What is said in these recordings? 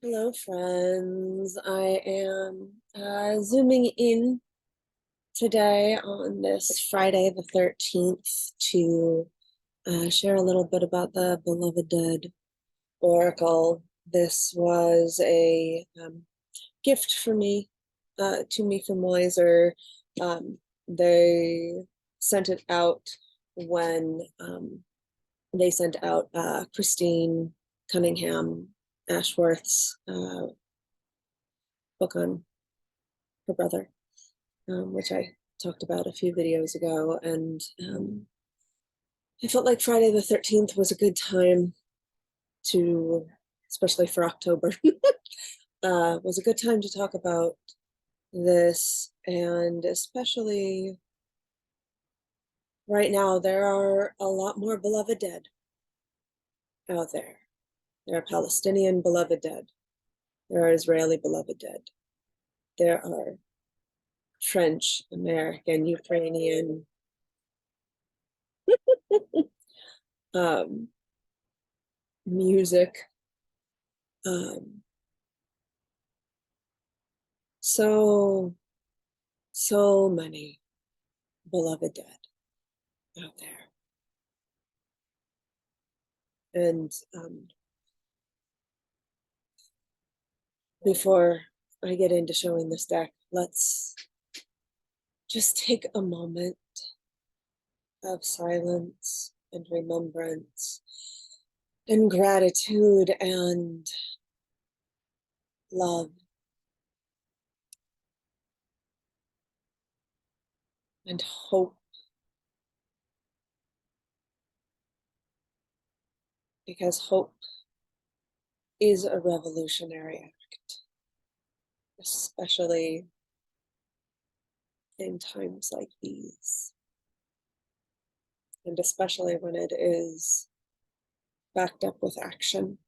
Hello, friends. I am zooming in today on this Friday the 13th to share a little bit about the Beloved Dead Oracle. This was a gift for me, to me from Wiser. They sent it out when they sent out Christine Cunningham Ashworth's book on her brother, which I talked about a few videos ago. And I felt like Friday the 13th was a good time to, especially for October, was a good time to talk about this. And especially right now, there are a lot more beloved dead out there. There are Palestinian beloved dead. There are Israeli beloved dead. There are French, American, Ukrainian, music. So many beloved dead out there. And before I get into showing this deck, let's just take a moment of silence and remembrance and gratitude and love and hope, because hope is a revolutionary act, especially in times like these, and especially when it is backed up with action.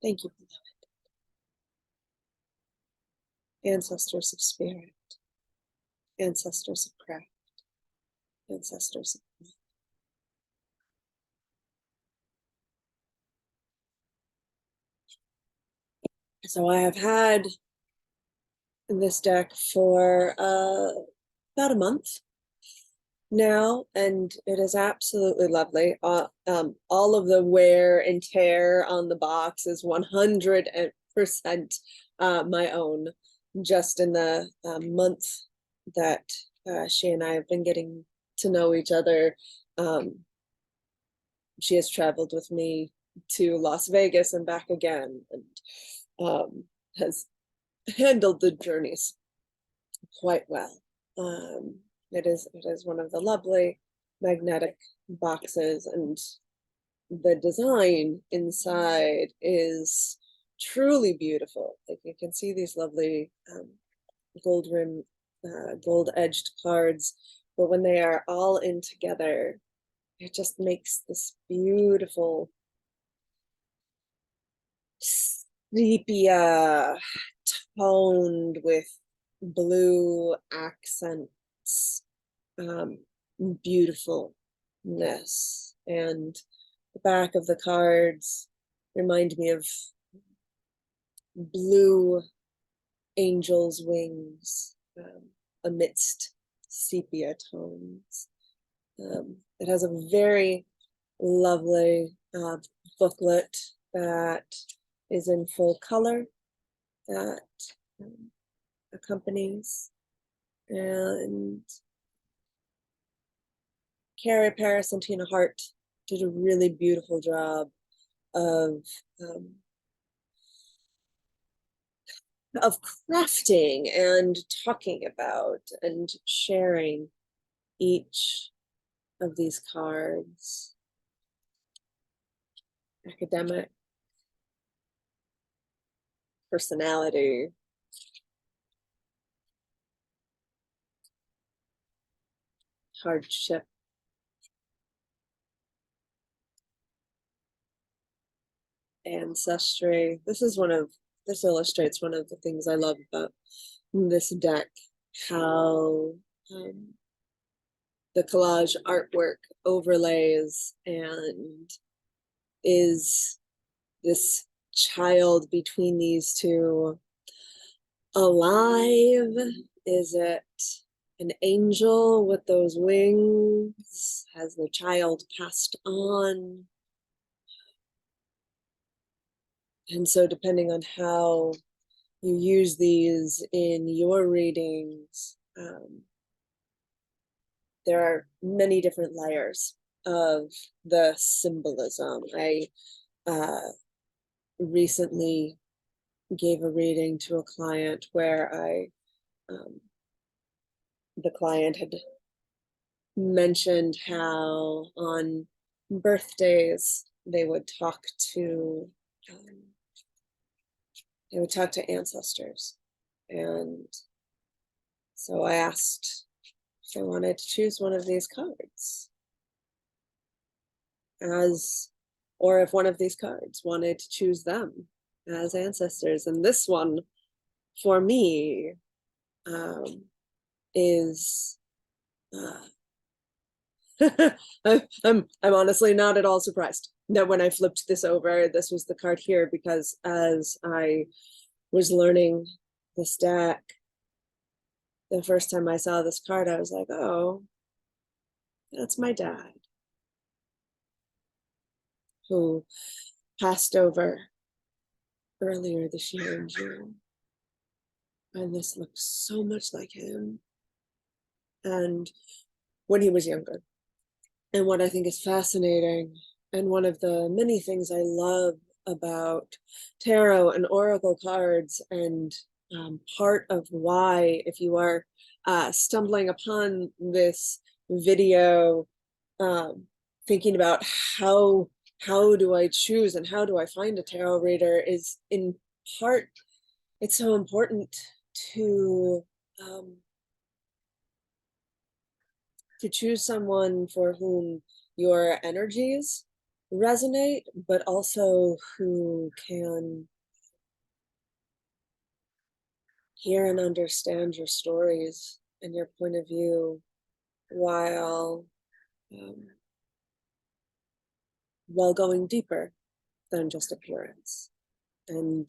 Thank you, beloved ancestors of spirit, ancestors of craft, ancestors of love. So I have had this deck for about a month now, and it is absolutely lovely. All of the wear and tear on the box is 100% my own. Just in the month that she and I have been getting to know each other, she has traveled with me to Las Vegas and back again, and has handled the journeys quite well. It is one of the lovely magnetic boxes, and the design inside is truly beautiful. Like, you can see these lovely gold rim, gold edged cards, but when they are all in together, it just makes this beautiful sepia toned with blue accents, beautifulness. And the back of the cards remind me of blue angels' wings amidst sepia tones. It has a very lovely booklet that is in full color that accompanies. And Carrie Paris and Tina Hart did a really beautiful job of crafting and talking about and sharing each of these cards. Academic, personality, hardship, ancestry. This illustrates one of the things I love about this deck, how the collage artwork overlays and is this child between these two alive? Is it an angel with those wings? Has the child passed on? And so depending on how you use these in your readings, there are many different layers of the symbolism. I recently gave a reading to a client where the client had mentioned how on birthdays they would talk to ancestors. And so I asked if they wanted to choose one of these cards, or if one of these cards wanted to choose them as ancestors. And this one, for me, is I'm honestly not at all surprised that when I flipped this over, this was the card here, because as I was learning this deck, the first time I saw this card, I was like, oh, that's my dad, who passed over earlier this year in June. And this looks so much like him. And when he was younger. And what I think is fascinating, and one of the many things I love about tarot and oracle cards, and part of why, if you are stumbling upon this video, thinking about how do I choose and how do I find a tarot reader, is in part, it's so important to choose someone for whom your energies resonate, but also who can hear and understand your stories and your point of view while going deeper than just appearance. And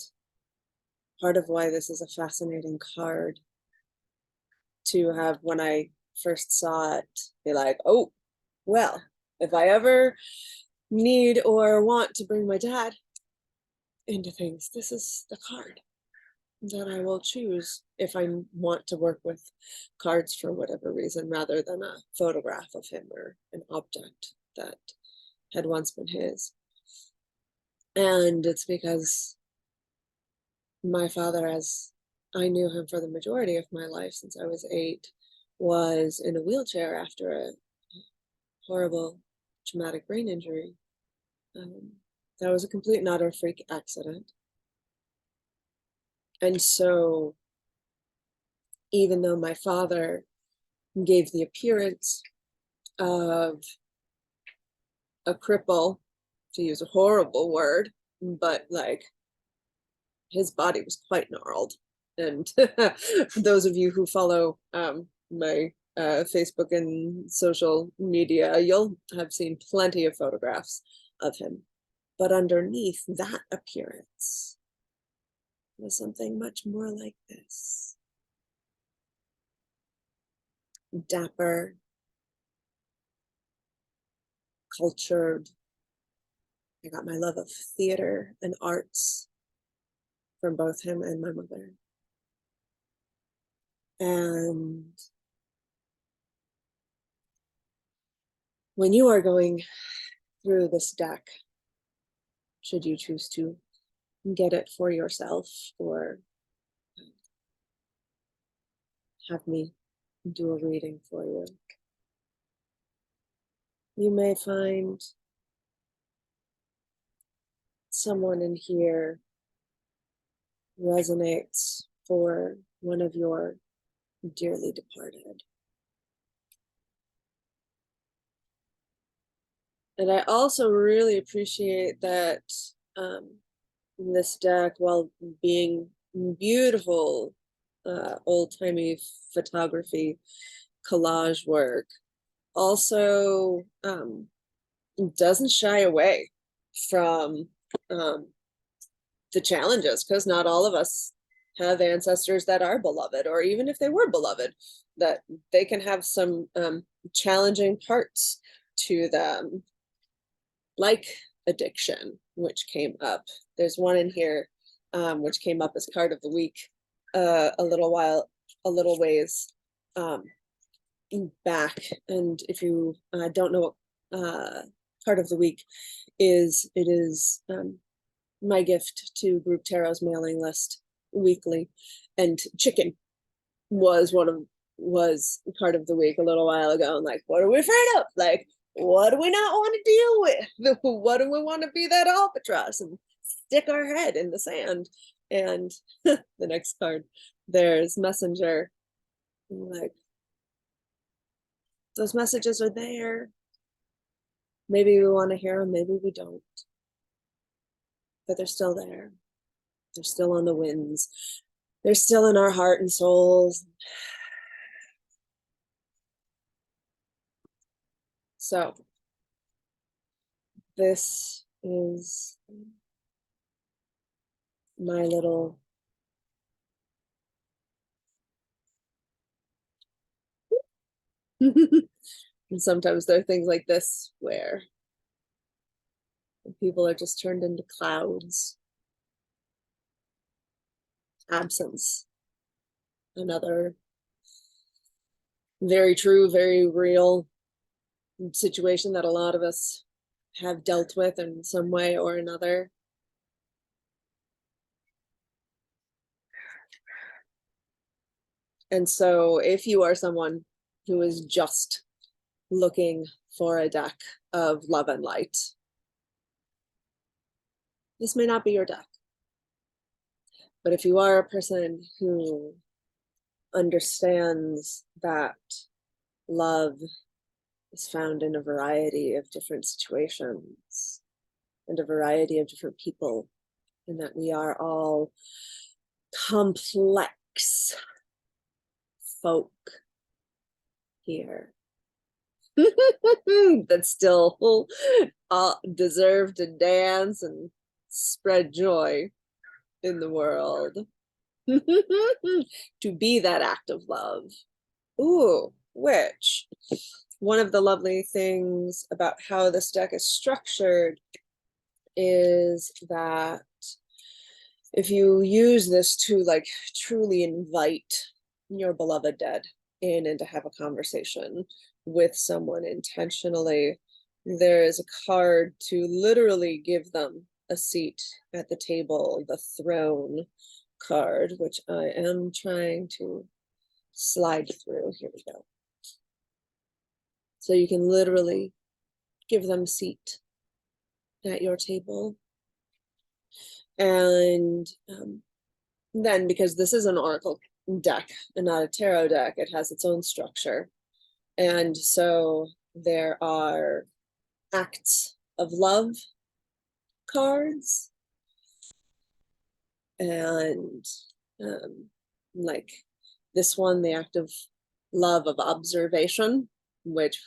part of why this is a fascinating card to have, when I first saw it, be like, oh, well, if I ever need or want to bring my dad into things, this is the card that I will choose if I want to work with cards for whatever reason, rather than a photograph of him or an object that had once been his. And it's because my father, as I knew him for the majority of my life since I was 8, was in a wheelchair after a horrible traumatic brain injury. That was a complete and utter freak accident. And so even though my father gave the appearance of a cripple, to use a horrible word, but like his body was quite gnarled. And those of you who follow my Facebook and social media, you'll have seen plenty of photographs of him. But underneath that appearance was something much more like this. Dapper, cultured. I got my love of theater and arts from both him and my mother. And when you are going through this deck, should you choose to get it for yourself or have me do a reading for you, you may find someone in here resonates for one of your dearly departed. And I also really appreciate that this deck, while being beautiful, old-timey photography, collage work, also doesn't shy away from the challenges, because not all of us have ancestors that are beloved, or even if they were beloved, that they can have some challenging parts to them, like addiction, which came up. There's one in here which came up as card of the week a little ways back. And if you don't know what card of the week is, it is my gift to Group Tarot's mailing list weekly. And chicken was card of the week a little while ago. And like, what are we afraid of? Like, what do we not want to deal with? What do we want to be that albatross and stick our head in the sand? And the next card, there's messenger. Like, those messages are there. Maybe we want to hear them, maybe we don't. But they're still there. They're still on the winds. They're still in our heart and souls. So this is my little and sometimes there are things like this where people are just turned into clouds. Absence. Another very true, very real situation that a lot of us have dealt with in some way or another. And so if you are someone who is just looking for a deck of love and light, this may not be your deck. But if you are a person who understands that love is found in a variety of different situations and a variety of different people, and that we are all complex folk here that still deserve to dance and spread joy in the world. To be that act of love. Ooh, which one of the lovely things about how this deck is structured is that if you use this to like truly invite your beloved dead in and to have a conversation with someone intentionally, there is a card to literally give them a seat at the table, the throne card, which I am trying to slide through. Here we go. So you can literally give them a seat at your table. And then, because this is an oracle deck and not a tarot deck, it has its own structure. And so there are acts of love cards, and like this one, the act of love of observation, which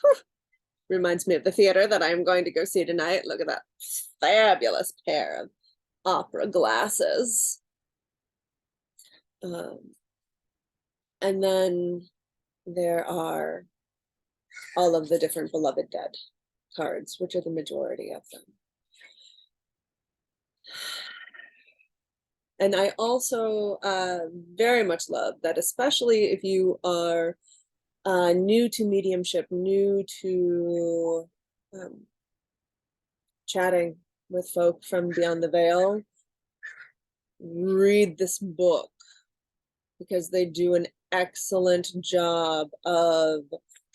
reminds me of the theater that I'm going to go see tonight. Look at that fabulous pair of opera glasses. And then there are all of the different beloved dead cards, which are the majority of them. And I also very much love that, especially if you are new to mediumship, new to chatting with folk from beyond the veil, read this book, because they do an excellent job of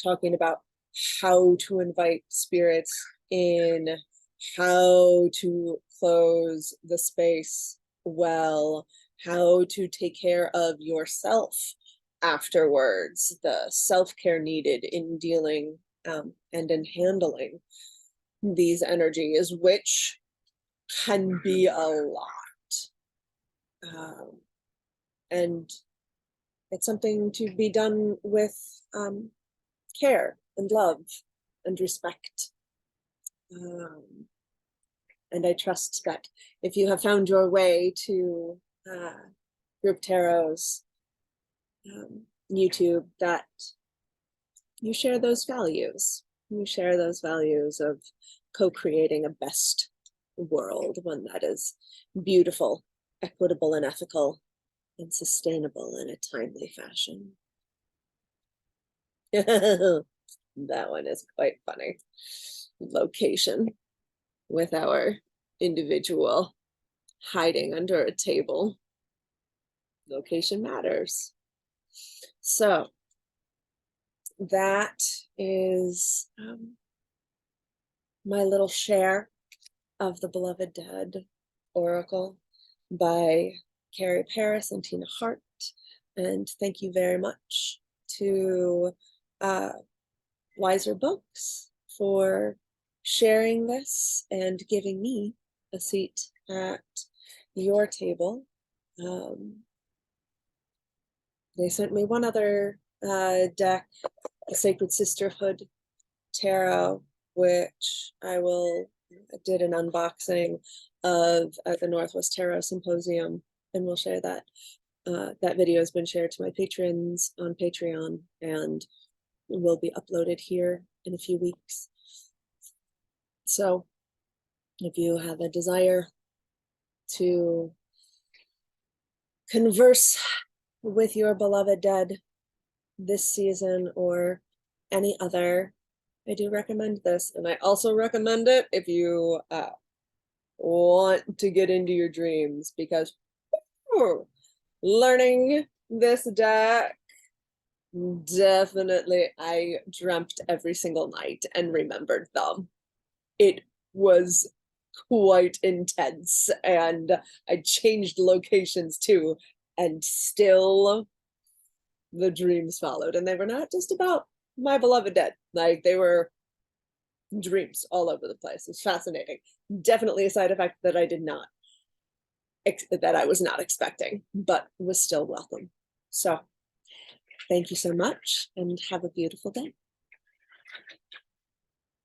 talking about how to invite spirits in, how to close the space well, how to take care of yourself afterwards, the self-care needed in dealing and in handling these energies, which can be a lot. And it's something to be done with care and love and respect. And I trust that if you have found your way to group tarot's YouTube, that you share those values. You share those values of co-creating a best world, one that is beautiful, equitable, and ethical, and sustainable in a timely fashion. That one is quite funny. Location with our individual hiding under a table. Location matters. So that is my little share of the Beloved Dead Oracle by Carrie Paris and Tina Hart. And thank you very much to Wiser Books for sharing this and giving me a seat at your table. They sent me one other deck, the Sacred Sisterhood Tarot, which I did an unboxing of at the Northwest Tarot Symposium, and we'll share that. That video has been shared to my patrons on Patreon and will be uploaded here in a few weeks. So if you have a desire to converse with your beloved dead this season or any other, I do recommend this. And I also recommend it if you want to get into your dreams, because learning this deck, definitely I dreamt every single night and remembered them. It was quite intense, and I changed locations too, and still the dreams followed, and they were not just about my beloved dead. Like, they were dreams all over the place. It's fascinating. Definitely a side effect that I was not expecting, but was still welcome. So thank you so much, and have a beautiful day.